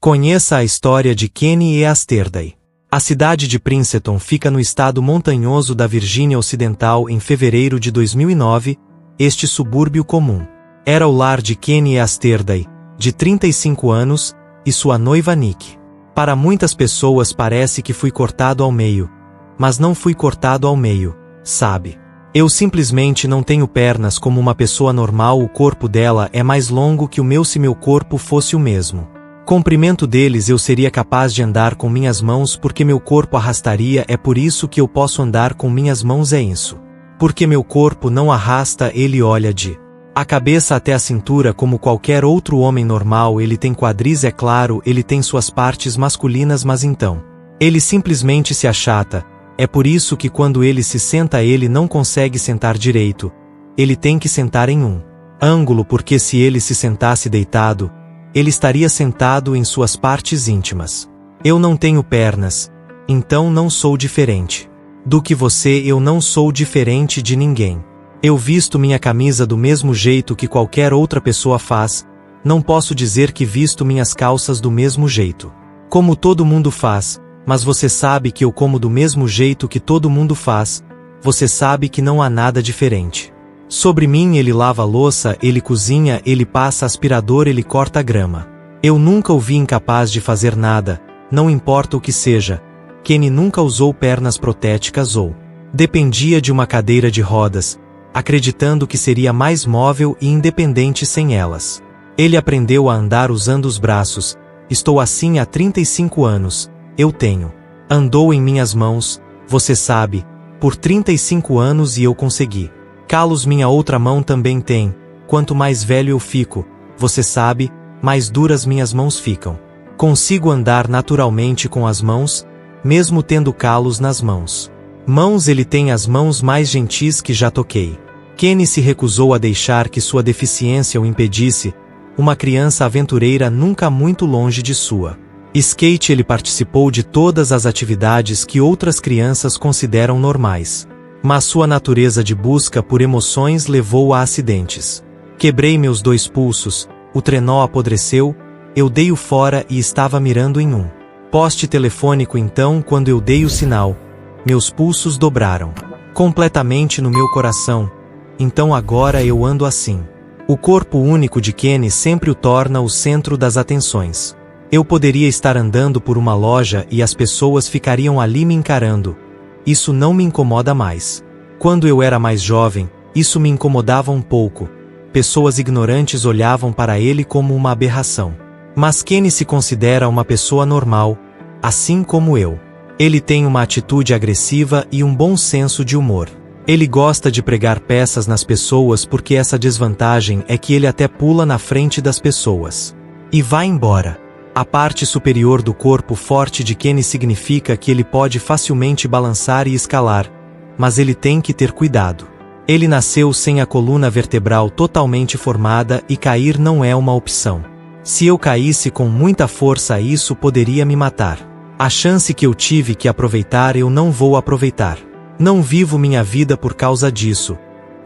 Conheça a história de Kenny Yesterday. A cidade de Princeton fica no estado montanhoso da Virgínia Ocidental em fevereiro de 2009, este subúrbio comum. Era o lar de Kenny Yesterday, de 35 anos, e sua noiva Nick. Para muitas pessoas parece que fui cortado ao meio. Mas não fui cortado ao meio, sabe? Eu simplesmente não tenho pernas como uma pessoa normal, o corpo dela é mais longo que o meu se meu corpo fosse o mesmo. Comprimento deles eu seria capaz de andar com minhas mãos porque meu corpo arrastaria, é por isso que eu posso andar com minhas mãos, é isso. Porque meu corpo não arrasta, ele olha de a cabeça até a cintura como qualquer outro homem normal, ele tem quadris, é claro, ele tem suas partes masculinas, mas então ele simplesmente se achata, é por isso que quando ele se senta ele não consegue sentar direito, ele tem que sentar em um ângulo porque se ele se sentasse deitado, ele estaria sentado em suas partes íntimas. Eu não tenho pernas, então não sou diferente do que você, eu não sou diferente de ninguém. Eu visto minha camisa do mesmo jeito que qualquer outra pessoa faz, não posso dizer que visto minhas calças do mesmo jeito como todo mundo faz, mas você sabe que eu como do mesmo jeito que todo mundo faz, você sabe que não há nada diferente. Sobre mim ele lava a louça, ele cozinha, ele passa aspirador, ele corta a grama. Eu nunca o vi incapaz de fazer nada, não importa o que seja. Kenny nunca usou pernas protéticas ou dependia de uma cadeira de rodas, acreditando que seria mais móvel e independente sem elas. Ele aprendeu a andar usando os braços. Estou assim há 35 anos, eu tenho. Andou em minhas mãos, você sabe, por 35 anos e eu consegui. Calos minha outra mão também tem, quanto mais velho eu fico, você sabe, mais duras minhas mãos ficam. Consigo andar naturalmente com as mãos, mesmo tendo calos nas mãos. Mãos, ele tem as mãos mais gentis que já toquei. Kenny se recusou a deixar que sua deficiência o impedisse, uma criança aventureira nunca muito longe de sua skate, ele participou de todas as atividades que outras crianças consideram normais. Mas sua natureza de busca por emoções levou a acidentes. Quebrei meus 2 pulsos, o trenó apodreceu, eu dei-o fora e estava mirando em um poste telefônico, então quando eu dei o sinal, meus pulsos dobraram completamente no meu coração, então agora eu ando assim. O corpo único de Kenny sempre o torna o centro das atenções. Eu poderia estar andando por uma loja e as pessoas ficariam ali me encarando. Isso não me incomoda mais. Quando eu era mais jovem, isso me incomodava um pouco. Pessoas ignorantes olhavam para ele como uma aberração. Mas Kenny se considera uma pessoa normal, assim como eu. Ele tem uma atitude agressiva e um bom senso de humor. Ele gosta de pregar peças nas pessoas porque essa desvantagem é que ele até pula na frente das pessoas e vai embora. A parte superior do corpo forte de Kenny significa que ele pode facilmente balançar e escalar, mas ele tem que ter cuidado. Ele nasceu sem a coluna vertebral totalmente formada e cair não é uma opção. Se eu caísse com muita força, isso poderia me matar. A chance que eu tive que aproveitar eu não vou aproveitar. Não vivo minha vida por causa disso,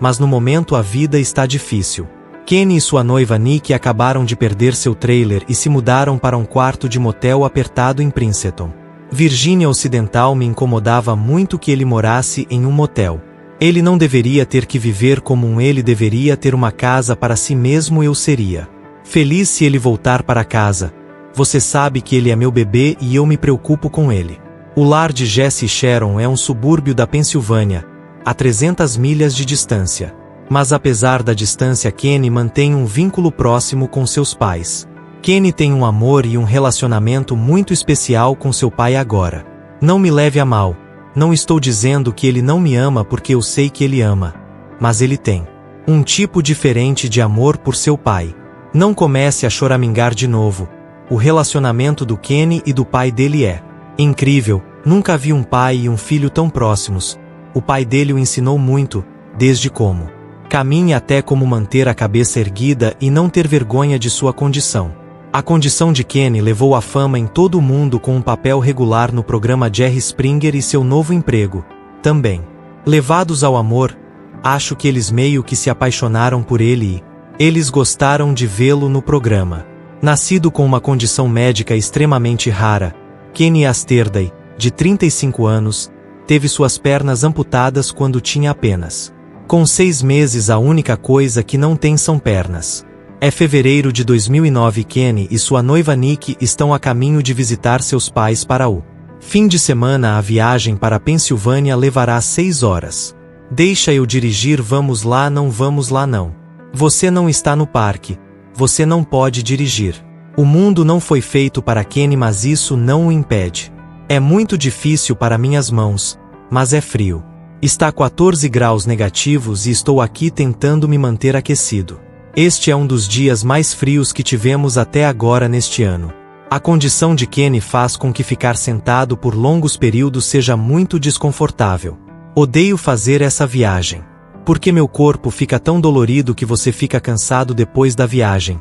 mas no momento a vida está difícil. Kenny e sua noiva Nick acabaram de perder seu trailer e se mudaram para um quarto de motel apertado em Princeton, Virgínia Ocidental. Me incomodava muito que ele morasse em um motel. Ele não deveria ter que viver como ele deveria ter uma casa para si mesmo. Eu seria feliz se ele voltar para casa. Você sabe que ele é meu bebê e eu me preocupo com ele. O lar de Jesse e Sharon é um subúrbio da Pensilvânia, a 300 milhas de distância. Mas apesar da distância, Kenny mantém um vínculo próximo com seus pais. Kenny tem um amor e um relacionamento muito especial com seu pai agora. Não me leve a mal, não estou dizendo que ele não me ama porque eu sei que ele ama. Mas ele tem um tipo diferente de amor por seu pai. Não comece a choramingar de novo. O relacionamento do Kenny e do pai dele é incrível. Nunca vi um pai e um filho tão próximos. O pai dele o ensinou muito, desde como caminhe até como manter a cabeça erguida e não ter vergonha de sua condição. A condição de Kenny levou à fama em todo o mundo com um papel regular no programa Jerry Springer e seu novo emprego, também. Levados ao amor, acho que eles meio que se apaixonaram por ele e eles gostaram de vê-lo no programa. Nascido com uma condição médica extremamente rara, Kenny Asterday, de 35 anos, teve suas pernas amputadas quando tinha apenas. Com 6 meses, a única coisa que não tem são pernas. É fevereiro de 2009 e Kenny e sua noiva Nick estão a caminho de visitar seus pais para o fim de semana. A viagem para a Pensilvânia levará 6 horas. Deixa eu dirigir, vamos lá não. Você não está no parque. Você não pode dirigir. O mundo não foi feito para Kenny, mas isso não o impede. É muito difícil para minhas mãos, mas é frio. Está 14 graus negativos e estou aqui tentando me manter aquecido. Este é um dos dias mais frios que tivemos até agora neste ano. A condição de Kenny faz com que ficar sentado por longos períodos seja muito desconfortável. Odeio fazer essa viagem. Porque meu corpo fica tão dolorido que você fica cansado depois da viagem.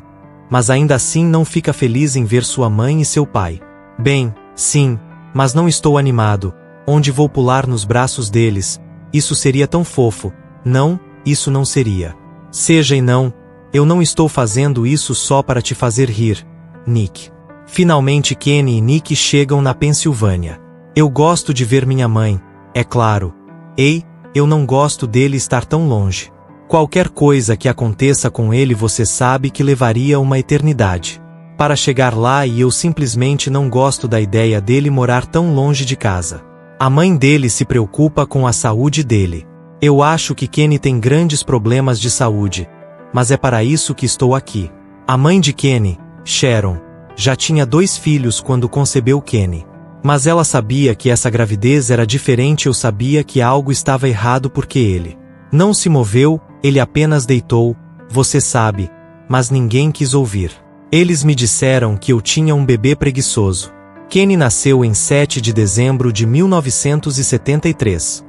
Mas ainda assim não fica feliz em ver sua mãe e seu pai. Bem, sim, mas não estou animado. Onde vou pular nos braços deles? Isso seria tão fofo. Não, isso não seria. Seja e não, eu não estou fazendo isso só para te fazer rir, Nick. Finalmente Kenny e Nick chegam na Pensilvânia. Eu gosto de ver minha mãe, é claro. Ei, eu não gosto dele estar tão longe. Qualquer coisa que aconteça com ele você sabe que levaria uma eternidade para chegar lá e eu simplesmente não gosto da ideia dele morar tão longe de casa. A mãe dele se preocupa com a saúde dele. Eu acho que Kenny tem grandes problemas de saúde, mas é para isso que estou aqui. A mãe de Kenny, Sharon, já tinha 2 filhos quando concebeu Kenny. Mas ela sabia que essa gravidez era diferente. Eu sabia que algo estava errado porque ele não se moveu, ele apenas deitou, você sabe, mas ninguém quis ouvir. Eles me disseram que eu tinha um bebê preguiçoso. Kenny nasceu em 7 de dezembro de 1973.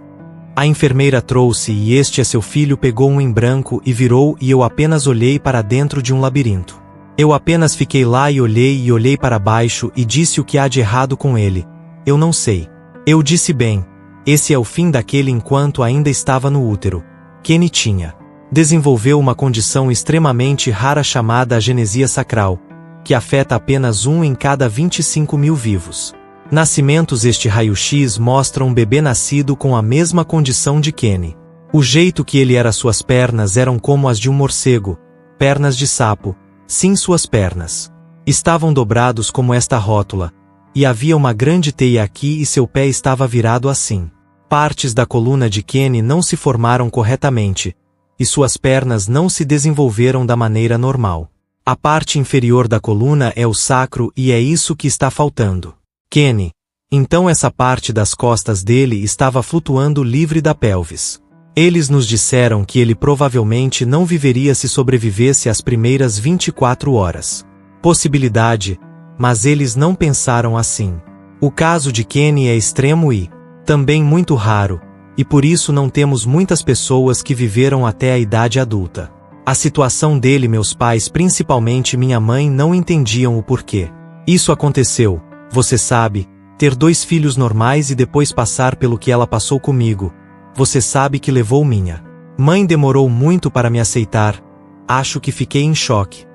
A enfermeira trouxe e este é seu filho. Pegou um em branco e virou e eu apenas olhei para dentro de um labirinto. Eu apenas fiquei lá e olhei para baixo e disse o que há de errado com ele. Eu não sei. Eu disse bem, esse é o fim daquele enquanto ainda estava no útero. Kenny desenvolveu uma condição extremamente rara chamada agenesia sacral, que afeta apenas 1 em cada 25 mil vivos. Nascimentos. Este raio-x mostra um bebê nascido com a mesma condição de Kenny. O jeito que ele era, suas pernas eram como as de um morcego, pernas de sapo. Sim, suas pernas estavam dobrados como esta rótula, e havia uma grande teia aqui e seu pé estava virado assim. Partes da coluna de Kenny não se formaram corretamente, e suas pernas não se desenvolveram da maneira normal. A parte inferior da coluna é o sacro e é isso que está faltando. Kenny. Então essa parte das costas dele estava flutuando livre da pelvis. Eles nos disseram que ele provavelmente não viveria se sobrevivesse às primeiras 24 horas. Possibilidade, mas eles não pensaram assim. O caso de Kenny é extremo e também muito raro, e por isso não temos muitas pessoas que viveram até a idade adulta. A situação dele, meus pais, principalmente minha mãe, não entendiam o porquê isso aconteceu. Você sabe, ter 2 filhos normais e depois passar pelo que ela passou comigo. Você sabe que levou minha mãe demorou muito para me aceitar. Acho que fiquei em choque.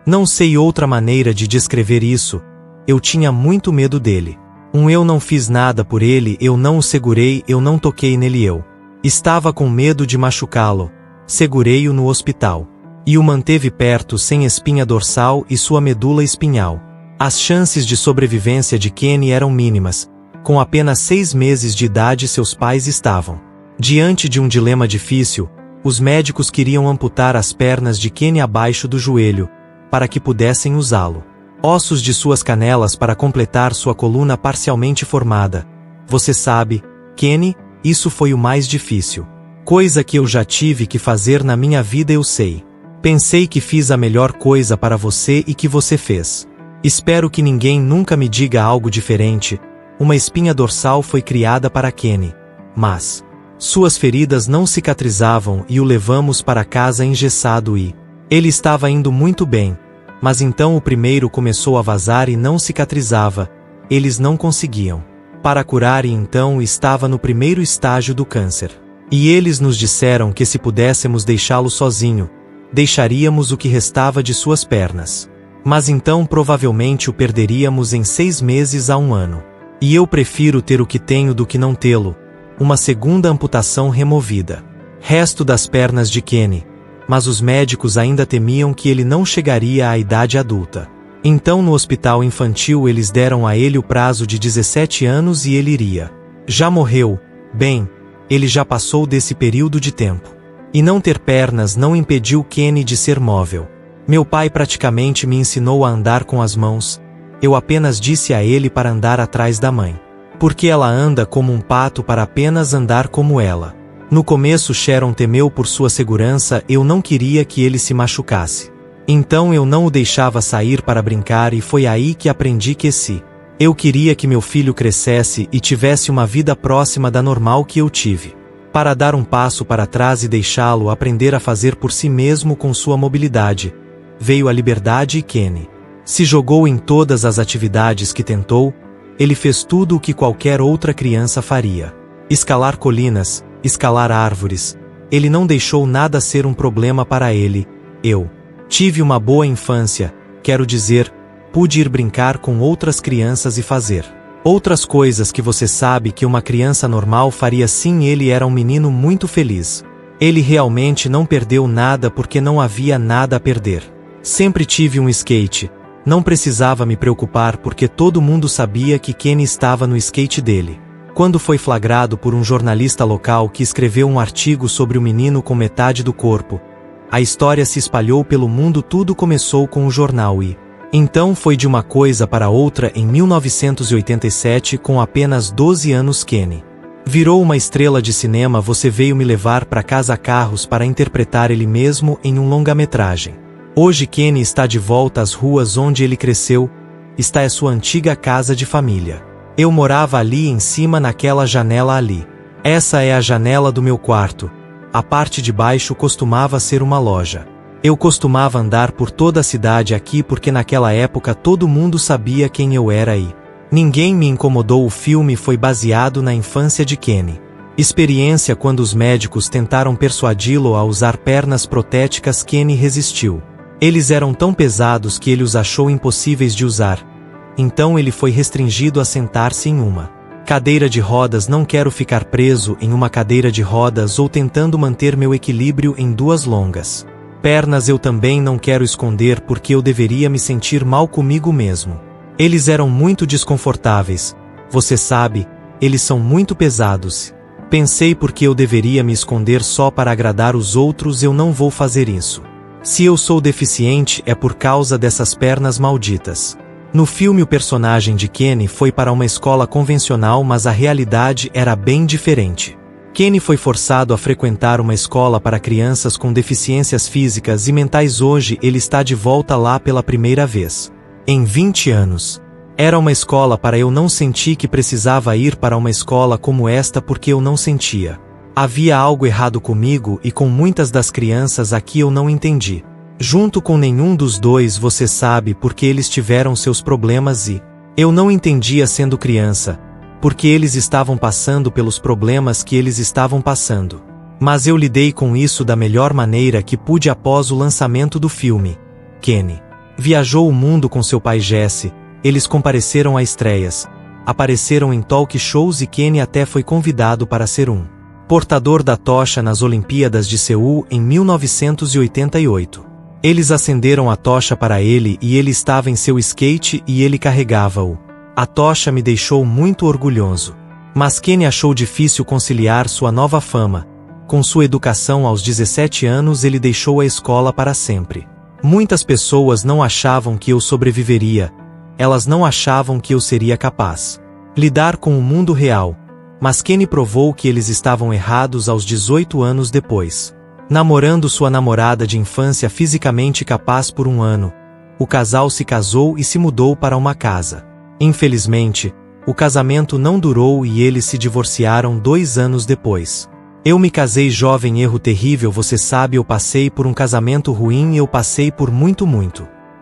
Não sei outra maneira de descrever isso. Eu tinha muito medo dele. Eu não fiz nada por ele, eu não o segurei, eu não toquei nele, eu estava com medo de machucá-lo. Segurei-o no hospital. E o manteve perto sem espinha dorsal e sua medula espinhal. As chances de sobrevivência de Kenny eram mínimas. Com apenas 6 meses de idade, seus pais estavam diante de um dilema difícil. Os médicos queriam amputar as pernas de Kenny abaixo do joelho, para que pudessem usá-lo. Ossos de suas canelas para completar sua coluna parcialmente formada. Você sabe, Kenny, isso foi o mais difícil. Coisa que eu já tive que fazer na minha vida, eu sei. Pensei que fiz a melhor coisa para você e que você fez. Espero que ninguém nunca me diga algo diferente. Uma espinha dorsal foi criada para Kenny. Mas suas feridas não cicatrizavam e o levamos para casa engessado e ele estava indo muito bem. Mas então o primeiro começou a vazar e não cicatrizava. Eles não conseguiam para curar e então estava no primeiro estágio do câncer. E eles nos disseram que se pudéssemos deixá-lo sozinho, deixaríamos o que restava de suas pernas. Mas então provavelmente o perderíamos em 6 meses a 1 ano. E eu prefiro ter o que tenho do que não tê-lo. Uma segunda amputação removida. Resto das pernas de Kenny. Mas os médicos ainda temiam que ele não chegaria à idade adulta. Então no hospital infantil eles deram a ele o prazo de 17 anos e ele iria. Já morreu, bem, ele já passou desse período de tempo. E não ter pernas não impediu Kenny de ser móvel. Meu pai praticamente me ensinou a andar com as mãos, eu apenas disse a ele para andar atrás da mãe. Porque ela anda como um pato para apenas andar como ela. No começo Sharon temeu por sua segurança, eu não queria que ele se machucasse. Então eu não o deixava sair para brincar e foi aí que aprendi que eu queria que meu filho crescesse e tivesse uma vida próxima da normal que eu tive. Para dar um passo para trás e deixá-lo aprender a fazer por si mesmo com sua mobilidade, veio a liberdade e Kenny se jogou em todas as atividades que tentou, ele fez tudo o que qualquer outra criança faria. Escalar colinas, escalar árvores, ele não deixou nada ser um problema para ele. Eu tive uma boa infância, quero dizer, pude ir brincar com outras crianças e fazer outras coisas que você sabe que uma criança normal faria. Sim, ele era um menino muito feliz. Ele realmente não perdeu nada porque não havia nada a perder. Sempre tive um skate. Não precisava me preocupar porque todo mundo sabia que Kenny estava no skate dele. Quando foi flagrado por um jornalista local que escreveu um artigo sobre o menino com metade do corpo, a história se espalhou pelo mundo. Tudo começou com o jornal e então foi de uma coisa para outra. Em 1987, com apenas 12 anos, Kenny virou uma estrela de cinema. Você veio me levar para Casa Carros para interpretar ele mesmo em um longa-metragem. Hoje Kenny está de volta às ruas onde ele cresceu, está em sua antiga casa de família. Eu morava ali em cima naquela janela ali. Essa é a janela do meu quarto. A parte de baixo costumava ser uma loja. Eu costumava andar por toda a cidade aqui porque naquela época todo mundo sabia quem eu era e ninguém me incomodou. O filme foi baseado na infância de Kenny. Experiência quando os médicos tentaram persuadi-lo a usar pernas protéticas. Kenny resistiu. Eles eram tão pesados que ele os achou impossíveis de usar. Então ele foi restringido a sentar-se em uma cadeira de rodas. Não quero ficar preso em uma cadeira de rodas ou tentando manter meu equilíbrio em 2 longas pernas. Eu também não quero esconder porque eu deveria me sentir mal comigo mesmo. Eles eram muito desconfortáveis. Você sabe, eles são muito pesados. Pensei porque eu deveria me esconder só para agradar os outros. Eu não vou fazer isso. Se eu sou deficiente é por causa dessas pernas malditas. No filme o personagem de Kenny foi para uma escola convencional, mas a realidade era bem diferente. Kenny foi forçado a frequentar uma escola para crianças com deficiências físicas e mentais. Hoje ele está de volta lá pela primeira vez em 20 anos. Era uma escola para eu não senti que precisava ir para uma escola como esta porque eu não sentia. Havia algo errado comigo e com muitas das crianças aqui. Eu não entendi. Junto com nenhum dos dois, você sabe, porque eles tiveram seus problemas e eu não entendia sendo criança, porque eles estavam passando pelos problemas que eles estavam passando. Mas eu lidei com isso da melhor maneira que pude. Após o lançamento do filme, Kenny viajou o mundo com seu pai Jesse. Eles compareceram a estreias, apareceram em talk shows e Kenny até foi convidado para ser um portador da tocha nas Olimpíadas de Seul em 1988. Eles acenderam a tocha para ele e ele estava em seu skate e ele carregava-o. A tocha me deixou muito orgulhoso. Mas Kenny achou difícil conciliar sua nova fama com sua educação. Aos 17 anos ele deixou a escola para sempre. Muitas pessoas não achavam que eu sobreviveria. Elas não achavam que eu seria capaz de lidar com o mundo real. Mas Kenny provou que eles estavam errados aos 18 anos depois. Namorando sua namorada de infância fisicamente capaz por 1 ano, o casal se casou e se mudou para uma casa. Infelizmente, o casamento não durou e eles se divorciaram 2 anos depois. Eu me casei jovem, erro terrível. Você sabe, eu passei por um casamento ruim e eu passei por muito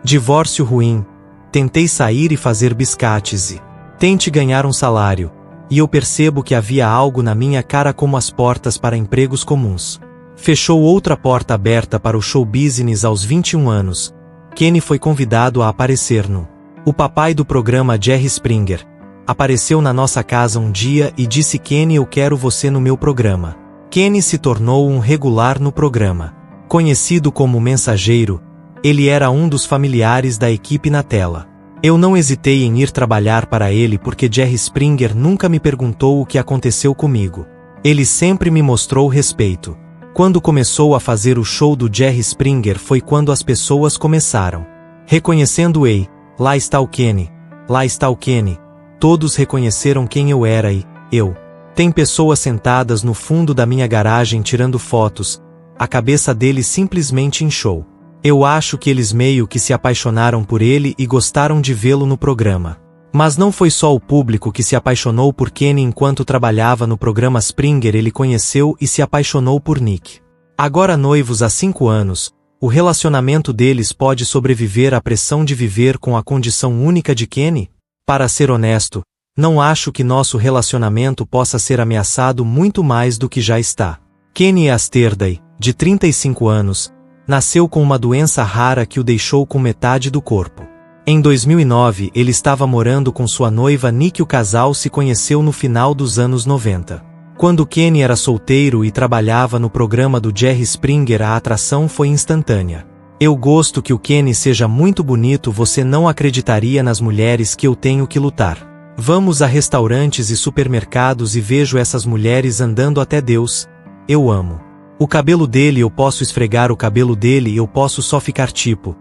divórcio ruim. Tentei sair e fazer biscates e tente ganhar um salário. E eu percebo que havia algo na minha cara, como as portas para empregos comuns. Fechou outra porta aberta para o show business aos 21 anos. Kenny foi convidado a aparecer no O papai do programa Jerry Springer apareceu na nossa casa um dia e disse: Kenny, eu quero você no meu programa. Kenny se tornou um regular no programa. Conhecido como mensageiro, ele era um dos familiares da equipe na tela. Eu não hesitei em ir trabalhar para ele porque Jerry Springer nunca me perguntou o que aconteceu comigo. Ele sempre me mostrou respeito. Quando começou a fazer o show do Jerry Springer foi quando as pessoas começaram reconhecendo: ei, lá está o Kenny, lá está o Kenny. Todos reconheceram quem eu era e eu. Tem pessoas sentadas no fundo da minha garagem tirando fotos. A cabeça deles simplesmente inchou. Eu acho que eles meio que se apaixonaram por ele e gostaram de vê-lo no programa. Mas não foi só o público que se apaixonou por Kenny enquanto trabalhava no programa Springer, ele conheceu e se apaixonou por Nick. Agora noivos há 5 anos, o relacionamento deles pode sobreviver à pressão de viver com a condição única de Kenny? Para ser honesto, não acho que nosso relacionamento possa ser ameaçado muito mais do que já está. Kenny Asterday, de 35 anos, nasceu com uma doença rara que o deixou com metade do corpo. Em 2009, ele estava morando com sua noiva Nick. O casal se conheceu no final dos anos 90. Quando Kenny era solteiro e trabalhava no programa do Jerry Springer, a atração foi instantânea. Eu gosto que o Kenny seja muito bonito, você não acreditaria nas mulheres que eu tenho que lutar. Vamos a restaurantes e supermercados e vejo essas mulheres andando até Deus. Eu amo. O cabelo dele, eu posso esfregar o cabelo dele e eu posso só ficar tipo: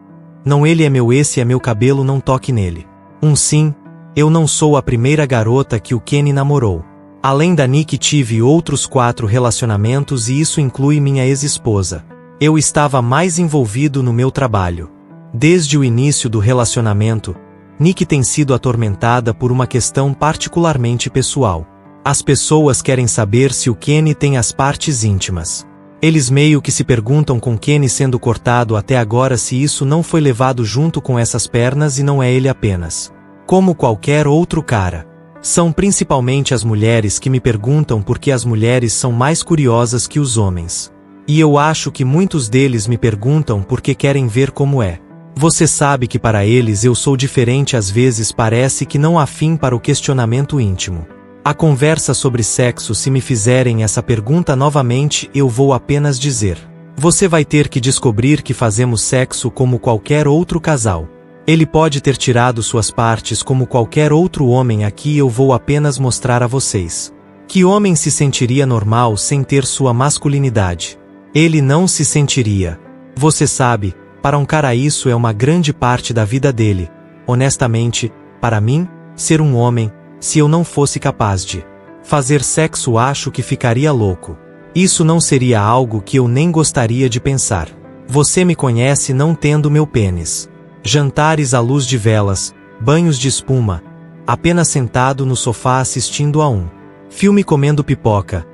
não, ele é meu, esse é meu cabelo, não toque nele. Sim, eu não sou a primeira garota que o Kenny namorou. Além da Nick, tive outros 4 relacionamentos e isso inclui minha ex-esposa. Eu estava mais envolvido no meu trabalho. Desde o início do relacionamento, Nick tem sido atormentada por uma questão particularmente pessoal. As pessoas querem saber se o Kenny tem as partes íntimas. Eles meio que se perguntam, com Kenny sendo cortado até agora, se isso não foi levado junto com essas pernas e não é ele apenas como qualquer outro cara. São principalmente as mulheres que me perguntam porque as mulheres são mais curiosas que os homens. E eu acho que muitos deles me perguntam porque querem ver como é. Você sabe que para eles eu sou diferente, às vezes parece que não há fim para o questionamento íntimo. A conversa sobre sexo, se me fizerem essa pergunta novamente, eu vou apenas dizer: você vai ter que descobrir que fazemos sexo como qualquer outro casal. Ele pode ter tirado suas partes como qualquer outro homem aqui, eu vou apenas mostrar a vocês. Que homem se sentiria normal sem ter sua masculinidade? Ele não se sentiria. Você sabe, para um cara isso é uma grande parte da vida dele. Honestamente, para mim, ser um homem, se eu não fosse capaz de fazer sexo, acho que ficaria louco. Isso não seria algo que eu nem gostaria de pensar. Você me conhece não tendo meu pênis. Jantares à luz de velas, banhos de espuma, apenas sentado no sofá assistindo a um filme comendo pipoca.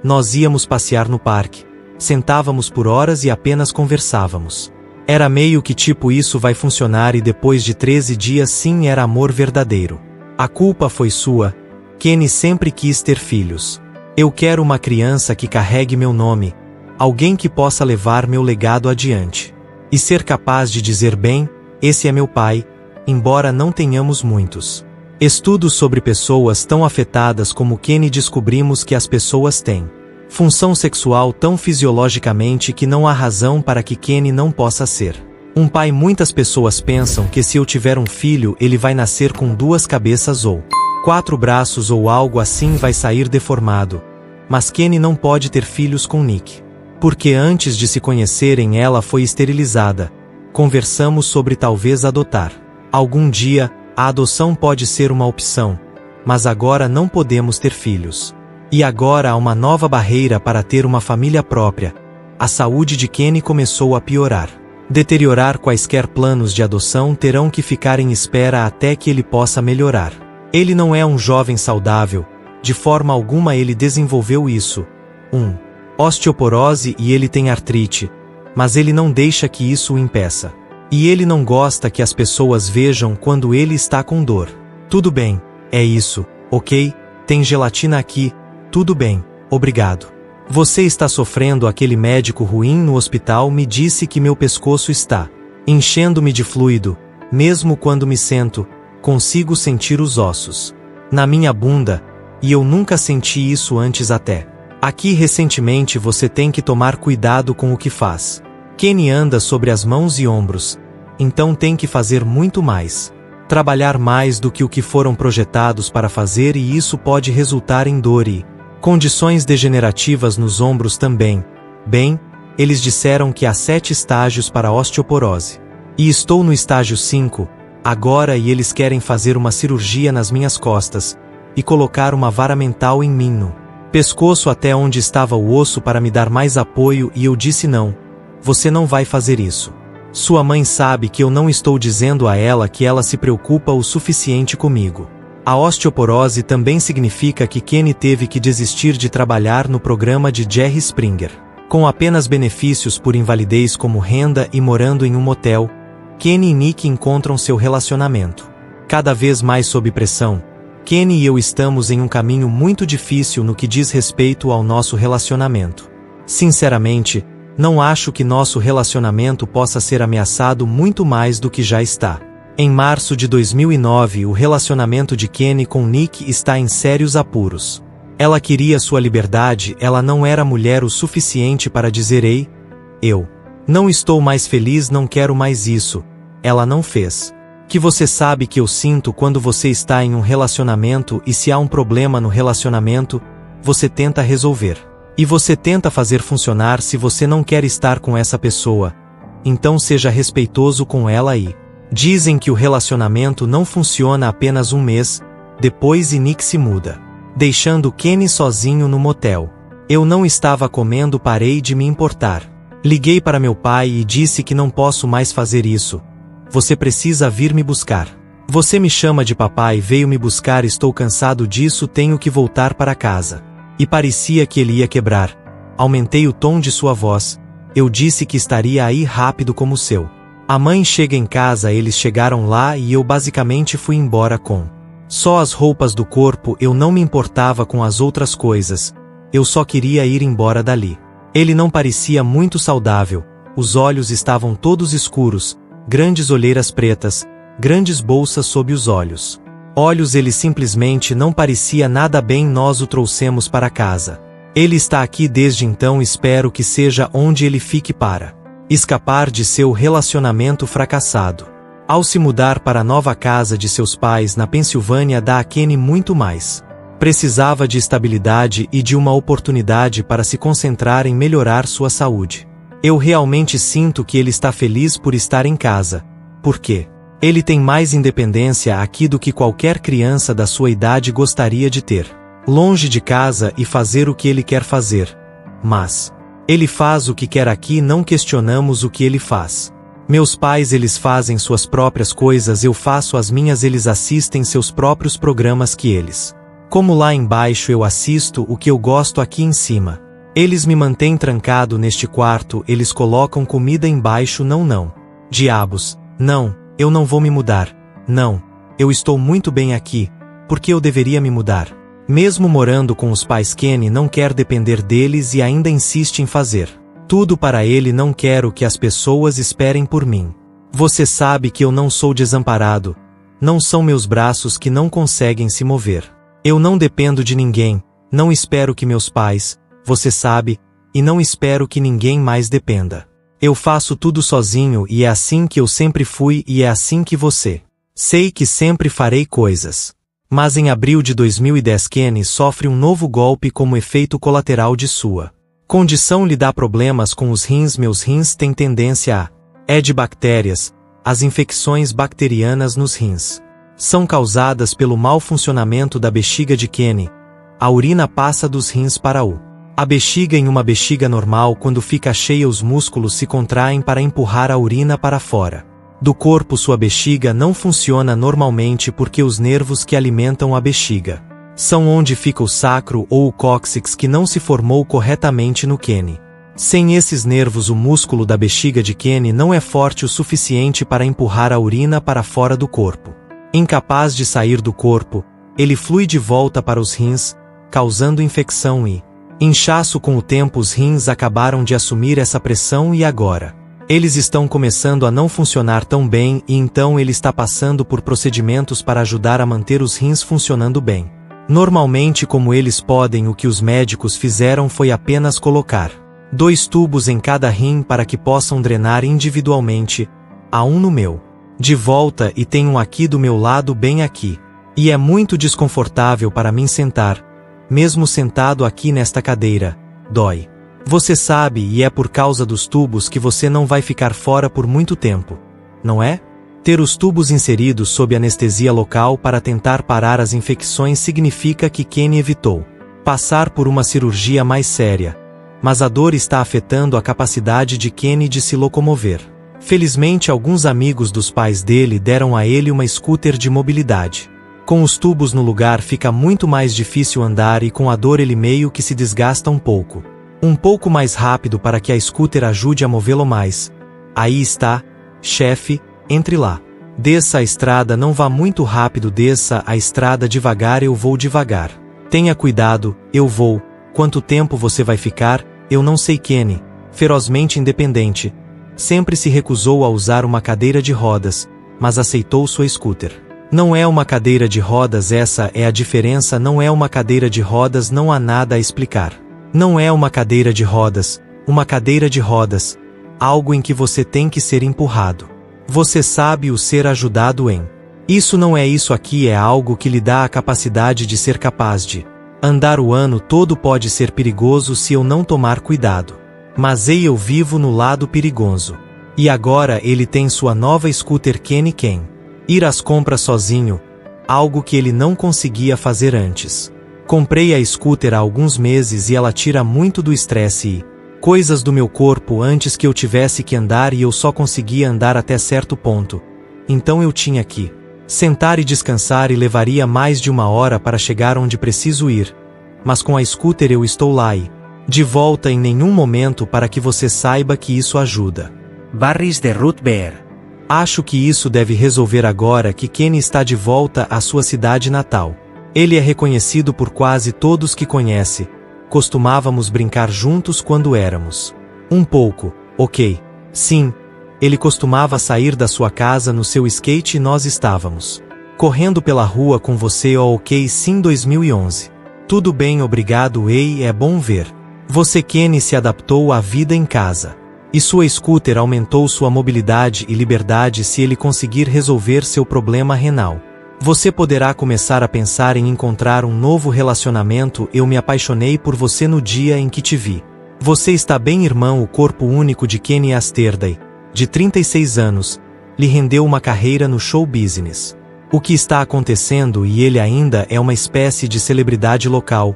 Nós íamos passear no parque. Sentávamos por horas e apenas conversávamos. Era meio que tipo, isso vai funcionar, e depois de 13 dias sim, era amor verdadeiro. A culpa foi sua. Kenny sempre quis ter filhos. Eu quero uma criança que carregue meu nome, alguém que possa levar meu legado adiante. E ser capaz de dizer: bem, esse é meu pai, embora não tenhamos muitos estudos sobre pessoas tão afetadas como Kenny, descobrimos que as pessoas têm função sexual tão fisiologicamente que não há razão para que Kenny não possa ser um pai. Muitas pessoas pensam que se eu tiver um filho ele vai nascer com 2 cabeças ou 4 braços ou algo assim, vai sair deformado. Mas Kenny não pode ter filhos com Nick, porque antes de se conhecerem ela foi esterilizada. Conversamos sobre talvez adotar. Algum dia, a adoção pode ser uma opção, mas agora não podemos ter filhos. E agora há uma nova barreira para ter uma família própria. A saúde de Kenny começou a piorar. Deteriorar. Quaisquer planos de adoção terão que ficar em espera até que ele possa melhorar. Ele não é um jovem saudável, de forma alguma. Ele desenvolveu isso. Osteoporose, e ele tem artrite, mas ele não deixa que isso o impeça. E ele não gosta que as pessoas vejam quando ele está com dor. Tudo bem, é isso, ok? Tem gelatina aqui, tudo bem, obrigado. Você está sofrendo. Aquele médico ruim no hospital me disse que meu pescoço está enchendo-me de fluido. Mesmo quando me sento, consigo sentir os ossos na minha bunda, e eu nunca senti isso antes até aqui recentemente. Você tem que tomar cuidado com o que faz. Kenny anda sobre as mãos e ombros, então tem que fazer muito mais. Trabalhar mais do que o que foram projetados para fazer, e isso pode resultar em dor e condições degenerativas nos ombros também. Bem, eles disseram que há 7 estágios para a osteoporose. E estou no estágio 5, agora, e eles querem fazer uma cirurgia nas minhas costas e colocar uma vara mental em mim no pescoço até onde estava o osso para me dar mais apoio, e eu disse não, você não vai fazer isso. Sua mãe sabe que eu não estou dizendo a ela que ela se preocupa o suficiente comigo. A osteoporose também significa que Kenny teve que desistir de trabalhar no programa de Jerry Springer. Com apenas benefícios por invalidez como renda e morando em um motel, Kenny e Nick encontram seu relacionamento cada vez mais sob pressão. Kenny e eu estamos em um caminho muito difícil no que diz respeito ao nosso relacionamento. Sinceramente, não acho que nosso relacionamento possa ser ameaçado muito mais do que já está. Em março de 2009, o relacionamento de Kenny com Nick está em sérios apuros. Ela queria sua liberdade, ela não era mulher o suficiente para dizer ei, eu não estou mais feliz, não quero mais isso. Ela não fez. Que você sabe que eu sinto quando você está em um relacionamento, e se há um problema no relacionamento, você tenta resolver. E você tenta fazer funcionar. Se você não quer estar com essa pessoa, então seja respeitoso com ela e dizem que o relacionamento não funciona apenas um mês depois, e Nick se muda, deixando Kenny sozinho no motel. Eu não estava comendo, parei de me importar. Liguei para meu pai e disse que não posso mais fazer isso. Você precisa vir me buscar. Você me chama de papai, veio me buscar, estou cansado disso, tenho que voltar para casa. E parecia que ele ia quebrar. Aumentei o tom de sua voz. Eu disse que estaria aí rápido como o seu. A mãe chega em casa, eles chegaram lá e eu basicamente fui embora com só as roupas do corpo. Eu não me importava com as outras coisas. Eu só queria ir embora dali. Ele não parecia muito saudável. Os olhos estavam todos escuros, grandes olheiras pretas, grandes bolsas sob os olhos. Ele simplesmente não parecia nada bem. Nós o trouxemos para casa. Ele está aqui desde então, espero que seja onde ele fique para escapar de seu relacionamento fracassado. Ao se mudar para a nova casa de seus pais na Pensilvânia, dá a Kenny muito mais. Precisava de estabilidade e de uma oportunidade para se concentrar em melhorar sua saúde. Eu realmente sinto que ele está feliz por estar em casa. Por quê? Ele tem mais independência aqui do que qualquer criança da sua idade gostaria de ter. Longe de casa e fazer o que ele quer fazer. Mas ele faz o que quer aqui, não questionamos o que ele faz. Meus pais, eles fazem suas próprias coisas, eu faço as minhas, eles assistem seus próprios programas que eles. Como lá embaixo eu assisto o que eu gosto aqui em cima. Eles me mantêm trancado neste quarto, eles colocam comida embaixo, não. Diabos, não, eu não vou me mudar. Não, eu estou muito bem aqui, porque eu deveria me mudar. Mesmo morando com os pais, Kenny não quer depender deles e ainda insiste em fazer tudo para ele. Não quero que as pessoas esperem por mim. Você sabe que eu não sou desamparado. Não são meus braços que não conseguem se mover. Eu não dependo de ninguém, não espero que meus pais, você sabe, e não espero que ninguém mais dependa. Eu faço tudo sozinho e é assim que eu sempre fui e é assim que você. Sei que sempre farei coisas. Mas em abril de 2010 Kenny sofre um novo golpe como efeito colateral de sua condição. Lhe dá problemas com os rins. Meus rins têm tendência a de bactérias. As infecções bacterianas nos rins são causadas pelo mau funcionamento da bexiga de Kenny. A urina passa dos rins para a bexiga. Em uma bexiga normal, quando fica cheia, os músculos se contraem para empurrar a urina para fora do corpo. Sua bexiga não funciona normalmente porque os nervos que alimentam a bexiga são onde fica o sacro ou o cóccix, que não se formou corretamente no Kenny. Sem esses nervos, o músculo da bexiga de Kenny não é forte o suficiente para empurrar a urina para fora do corpo. Incapaz de sair do corpo, ele flui de volta para os rins, causando infecção e inchaço. Com o tempo, os rins acabaram de assumir essa pressão e agora Eles estão começando a não funcionar tão bem e então ele está passando por procedimentos para ajudar a manter os rins funcionando bem. Normalmente, como eles podem, o que os médicos fizeram foi apenas colocar 2 tubos em cada rim para que possam drenar individualmente. Há um no meu de volta e tem um aqui do meu lado bem aqui. E é muito desconfortável para mim sentar. Mesmo sentado aqui nesta cadeira, dói. Você sabe, e é por causa dos tubos que você não vai ficar fora por muito tempo, não é? Ter os tubos inseridos sob anestesia local para tentar parar as infecções significa que Kenny evitou passar por uma cirurgia mais séria. Mas a dor está afetando a capacidade de Kenny de se locomover. Felizmente, alguns amigos dos pais dele deram a ele uma scooter de mobilidade. Com os tubos no lugar fica muito mais difícil andar e com a dor ele meio que se desgasta um pouco. Um pouco mais rápido para que a scooter ajude a movê-lo mais. Aí está, chefe, entre lá. Desça a estrada, não vá muito rápido, desça a estrada devagar, eu vou devagar. Tenha cuidado, eu vou. Quanto tempo você vai ficar? Eu não sei. Kenny, ferozmente independente, sempre se recusou a usar uma cadeira de rodas, mas aceitou sua scooter. Não é uma cadeira de rodas, essa é a diferença, não é uma cadeira de rodas, não há nada a explicar. Não é uma cadeira de rodas, uma cadeira de rodas, algo em que você tem que ser empurrado. Você sabe o ser ajudado em. Isso não é isso aqui, é algo que lhe dá a capacidade de ser capaz de andar o ano todo. Pode ser perigoso se eu não tomar cuidado. Mas eu vivo no lado perigoso. E agora ele tem sua nova scooter. Kenny quer ir às compras sozinho, algo que ele não conseguia fazer antes. Comprei a scooter há alguns meses e ela tira muito do estresse e coisas do meu corpo antes que eu tivesse que andar e eu só conseguia andar até certo ponto. Então eu tinha que sentar e descansar e levaria mais de 1 hora para chegar onde preciso ir. Mas com a scooter eu estou lá e de volta em nenhum momento para que você saiba que isso ajuda. Barris de Ruth Bear. Acho que isso deve resolver agora que Kenny está de volta à sua cidade natal. Ele é reconhecido por quase todos que conhece. Costumávamos brincar juntos quando éramos um pouco, ok. Sim, ele costumava sair da sua casa no seu skate e nós estávamos correndo pela rua com você. Ok, sim. 2011. Tudo bem, obrigado. Ei, é bom ver. Você. Kenny se adaptou à vida em casa. E sua scooter aumentou sua mobilidade e liberdade se ele conseguir resolver seu problema renal. Você poderá começar a pensar em encontrar um novo relacionamento. Eu me apaixonei por você no dia em que te vi. Você está bem, irmão? O corpo único de Kenny Asterday, de 36 anos, lhe rendeu uma carreira no show business. O que está acontecendo? E ele ainda é uma espécie de celebridade local.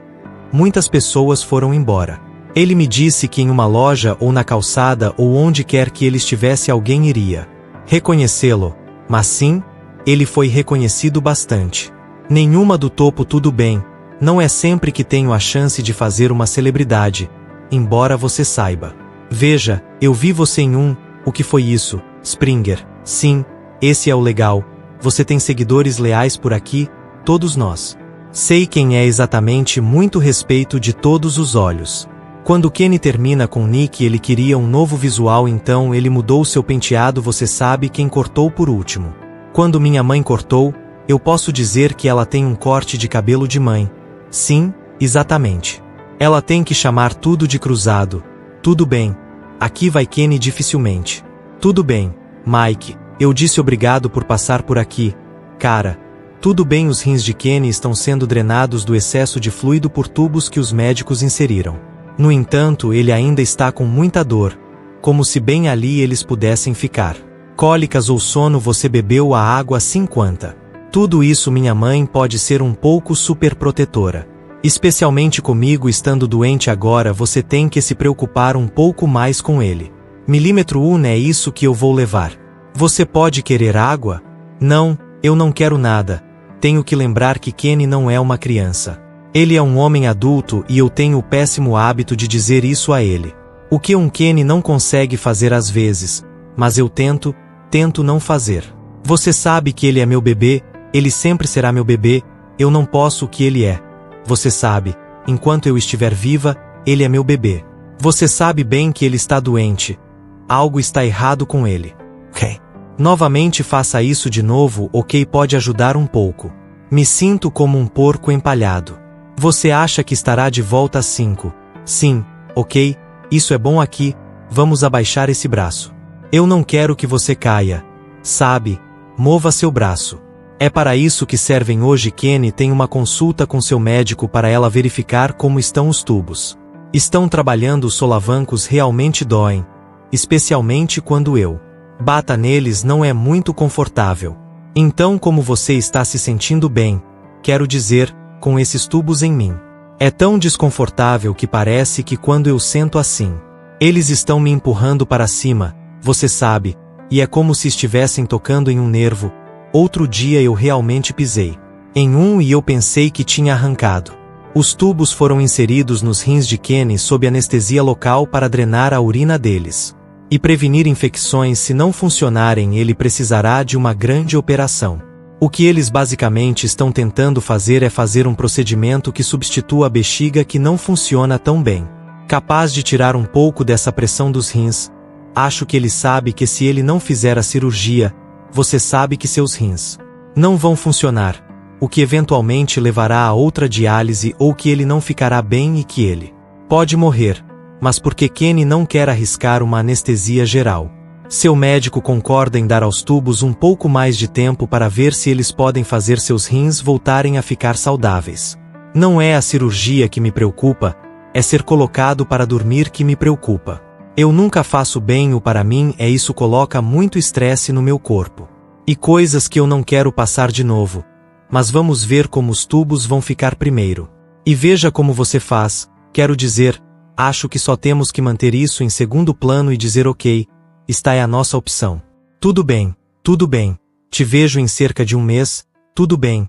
Muitas pessoas foram embora. Ele me disse que em uma loja ou na calçada ou onde quer que ele estivesse alguém iria reconhecê-lo. Mas sim, ele foi reconhecido bastante. Nenhuma do topo. Tudo bem, não é sempre que tenho a chance de fazer uma celebridade, embora você saiba. Veja, eu vi você em o que foi isso, Springer? Sim, esse é o legal. Você tem seguidores leais por aqui, todos nós. Sei quem é exatamente. Muito respeito de todos os olhos. Quando Kenny termina com Nick, ele queria um novo visual, então ele mudou seu penteado. Você sabe quem cortou por último? Quando minha mãe cortou, eu posso dizer que ela tem um corte de cabelo de mãe. Sim, exatamente. Ela tem que chamar tudo de cruzado. Tudo bem. Aqui vai Kenny dificilmente. Tudo bem, Mike, eu disse obrigado por passar por aqui. Cara, tudo bem. Os rins de Kenny estão sendo drenados do excesso de fluido por tubos que os médicos inseriram. No entanto, ele ainda está com muita dor, como se bem ali eles pudessem ficar. Cólicas ou sono. Você bebeu a água assim? Quanta? Tudo isso. Minha mãe pode ser um pouco superprotetora. Especialmente comigo estando doente agora. Você tem que se preocupar um pouco mais com ele. Milímetro 1 é isso que eu vou levar. Você pode querer água? Não, eu não quero nada. Tenho que lembrar que Kenny não é uma criança. Ele é um homem adulto e eu tenho o péssimo hábito de dizer isso a ele. O que um Kenny não consegue fazer às vezes, mas eu tento não fazer. Você sabe que ele é meu bebê, ele sempre será meu bebê, eu não posso o que ele é. Você sabe, enquanto eu estiver viva, ele é meu bebê. Você sabe bem que ele está doente. Algo está errado com ele. Ok. Novamente faça isso de novo, ok? Pode ajudar um pouco. Me sinto como um porco empalhado. Você acha que estará de volta às 5? Sim, ok, isso é bom aqui, vamos abaixar esse braço. Eu não quero que você caia. Sabe, mova seu braço. É para isso que servem hoje. Kenny tem uma consulta com seu médico para ela verificar como estão os tubos. Estão trabalhando, os solavancos realmente doem, especialmente quando eu bata neles, não é muito confortável. Então, como você está se sentindo bem, quero dizer, com esses tubos em mim? É tão desconfortável que parece que quando eu sento assim, eles estão me empurrando para cima, você sabe, e é como se estivessem tocando em um nervo. Outro dia eu realmente pisei em um e eu pensei que tinha arrancado. Os tubos foram inseridos nos rins de Kenny sob anestesia local para drenar a urina deles e prevenir infecções. Se não funcionarem, ele precisará de uma grande operação. O que eles basicamente estão tentando fazer é fazer um procedimento que substitua a bexiga, que não funciona tão bem, capaz de tirar um pouco dessa pressão dos rins. Acho que ele sabe que se ele não fizer a cirurgia, você sabe que seus rins não vão funcionar, o que eventualmente levará a outra diálise, ou que ele não ficará bem e que ele pode morrer. Mas porque Kenny não quer arriscar uma anestesia geral, seu médico concorda em dar aos tubos um pouco mais de tempo para ver se eles podem fazer seus rins voltarem a ficar saudáveis. Não é a cirurgia que me preocupa, é ser colocado para dormir que me preocupa. Eu nunca faço bem, o para mim é isso, coloca muito estresse no meu corpo. E coisas que eu não quero passar de novo. Mas vamos ver como os tubos vão ficar primeiro. E veja como você faz, quero dizer, acho que só temos que manter isso em segundo plano e dizer ok, esta é a nossa opção. Tudo bem, te vejo em cerca de um mês, tudo bem,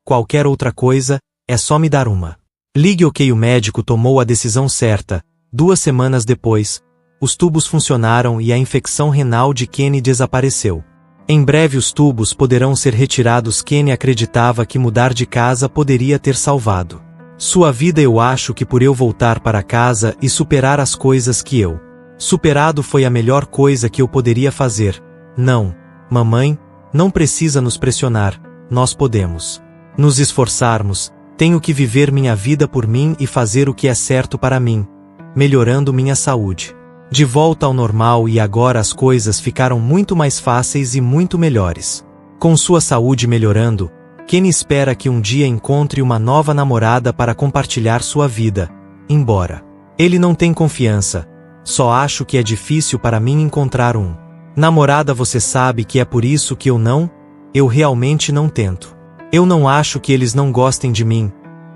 qualquer outra coisa, é só me dar uma ligue, ok. O médico tomou a decisão certa. 2 semanas depois, os tubos funcionaram e a infecção renal de Kenny desapareceu. Em breve os tubos poderão ser retirados. Kenny acreditava que mudar de casa poderia ter salvado sua vida. Eu acho que por eu voltar para casa e superar as coisas que eu superado foi a melhor coisa que eu poderia fazer. Não, mamãe, não precisa nos pressionar, nós podemos nos esforçarmos. Tenho que viver minha vida por mim e fazer o que é certo para mim, melhorando minha saúde. De volta ao normal, e agora as coisas ficaram muito mais fáceis e muito melhores. Com sua saúde melhorando, Kenny espera que um dia encontre uma nova namorada para compartilhar sua vida, embora ele não tem confiança. Só acho que é difícil para mim encontrar um namorada. Você sabe que é por isso que eu realmente não tento. Eu não acho que eles não gostem de mim.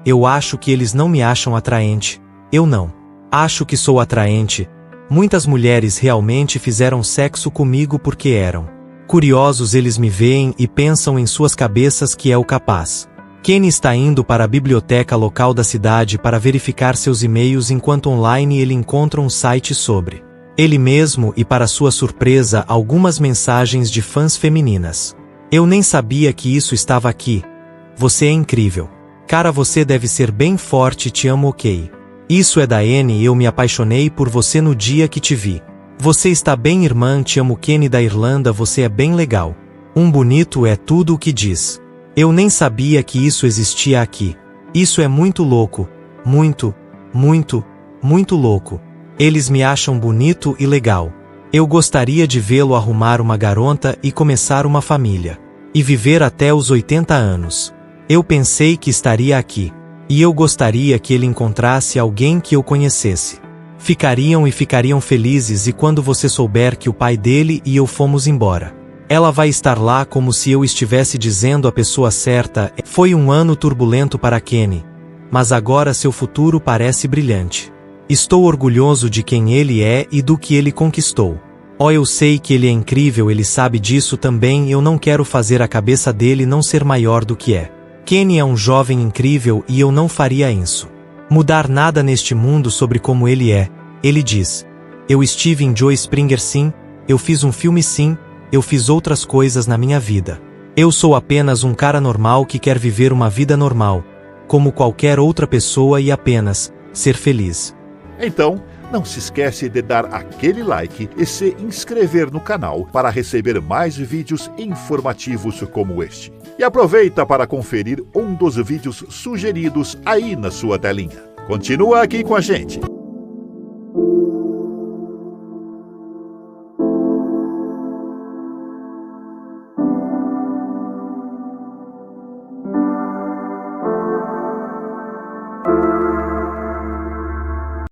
Eu acho que eles não me acham atraente. Eu não acho que sou atraente. Muitas mulheres realmente fizeram sexo comigo porque eram curiosos. Eles me veem e pensam em suas cabeças que é o capaz. Kenny está indo para a biblioteca local da cidade para verificar seus e-mails, enquanto online ele encontra um site sobre ele mesmo e, para sua surpresa, algumas mensagens de fãs femininas. Eu nem sabia que isso estava aqui. Você é incrível. Cara, você deve ser bem forte, te amo, ok. Isso é da Anne, eu me apaixonei por você no dia que te vi. Você está bem, irmã, te amo. Kenny da Irlanda, você é bem legal. Um bonito é tudo o que diz. Eu nem sabia que isso existia aqui. Isso é muito louco. Muito louco. Eles me acham bonito e legal. Eu gostaria de vê-lo arrumar uma garota e começar uma família. E viver até os 80 anos. Eu pensei que estaria aqui. E eu gostaria que ele encontrasse alguém que eu conhecesse. Ficariam felizes, e quando você souber que o pai dele e eu fomos embora, ela vai estar lá como se eu estivesse dizendo a pessoa certa. Foi um ano turbulento para Kenny, mas agora seu futuro parece brilhante. Estou orgulhoso de quem ele é e do que ele conquistou. Oh, eu sei que ele é incrível, ele sabe disso também. Eu não quero fazer a cabeça dele não ser maior do que é. Kenny é um jovem incrível e eu não faria isso. Mudar nada neste mundo sobre como ele é. Ele diz: eu estive em Joe Springer, sim, eu fiz um filme, sim, eu fiz outras coisas na minha vida. Eu sou apenas um cara normal que quer viver uma vida normal, como qualquer outra pessoa, e apenas ser feliz. Então, Não se esquece de dar aquele like e se inscrever no canal para receber mais vídeos informativos como este. E aproveita para conferir um dos vídeos sugeridos aí na sua telinha. Continua aqui com a gente.